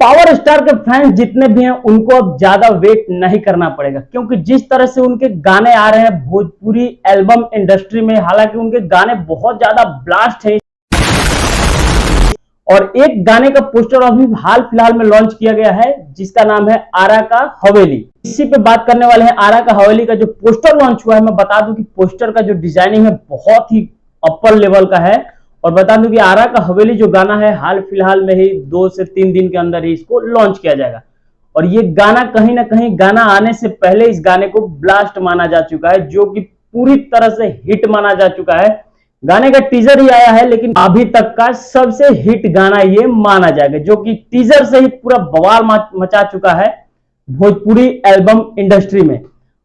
Power star के fans जितने भी हैं उनको अब ज्यादा वेट नहीं करना पड़ेगा, क्योंकि जिस तरह से उनके गाने आ रहे हैं भोजपुरी एल्बम इंडस्ट्री में, हालांकि उनके गाने बहुत ज्यादा ब्लास्ट है और एक गाने का पोस्टर अभी हाल फिलहाल में लॉन्च किया गया है जिसका नाम है आरा का हवेली। इसी पे बात करने वाले हैं। आरा का हवेली का जो पोस्टर लॉन्च हुआ है, मैं बता दूं कि पोस्टर का जो डिजाइनिंग है बहुत ही अपर लेवल का है और बता दूं कि आरा का हवेली जो गाना है हाल फिलहाल में ही 2 से 3 दिन के अंदर ही इसको लॉन्च किया जाएगा और ये गाना कहीं ना कहीं गाना आने से पहले इस गाने को ब्लास्ट माना जा चुका है, जो कि पूरी तरह से हिट माना जा चुका है। गाने का टीजर ही आया है लेकिन अभी तक का सबसे हिट गाना ये माना जाएगा, जो कि टीजर से ही पूरा बवाल मचा चुका है भोजपुरी एल्बम इंडस्ट्री में।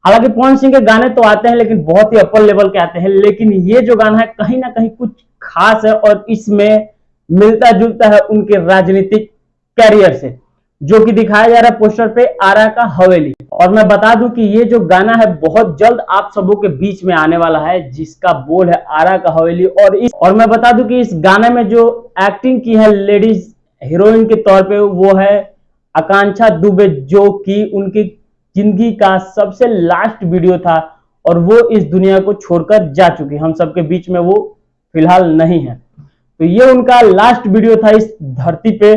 हालांकि पवन सिंह के गाने तो आते हैं लेकिन बहुत ही अपर लेवल के आते हैं, लेकिन ये जो गाना है कहीं ना कहीं कुछ खास है और इसमें मिलता जुलता है उनके राजनीतिक कैरियर से, जो कि दिखाया जा रहा है पोस्टर पे आरा का हवेली। और मैं बता दूं कि ये जो गाना है बहुत जल्द आप सबों के बीच में आने वाला है, जिसका बोल है आरा का हवेली। और मैं बता दूं कि इस गाने में जो एक्टिंग की है लेडीज हीरोइन के तौर पे वो है आकांक्षा दुबे, जो कि उनकी जिंदगी का सबसे लास्ट वीडियो था और वो इस दुनिया को छोड़कर जा चुकी, हम सबके बीच में वो फिलहाल नहीं है। तो ये उनका लास्ट वीडियो था इस धरती पे।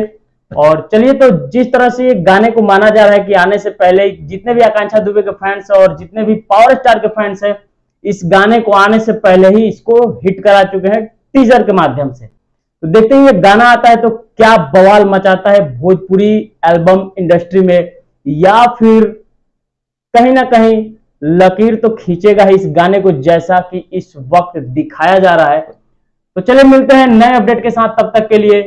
और चलिए, तो जिस तरह से ये गाने को माना जा रहा है कि आने से पहले जितने भी आकांक्षा दुबे के फैंस है और जितने भी पावर स्टार के फैंस है इस गाने को आने से पहले ही इसको हिट करा चुके हैं टीजर के माध्यम से। तो देखते हैं ये गाना आता है तो क्या बवाल मचाता है भोजपुरी एल्बम इंडस्ट्री में, या फिर कहीं ना कहीं लकीर तो खींचेगा ही इस गाने को जैसा कि इस वक्त दिखाया जा रहा है। तो चलिए मिलते हैं नए अपडेट के साथ, तब तक के लिए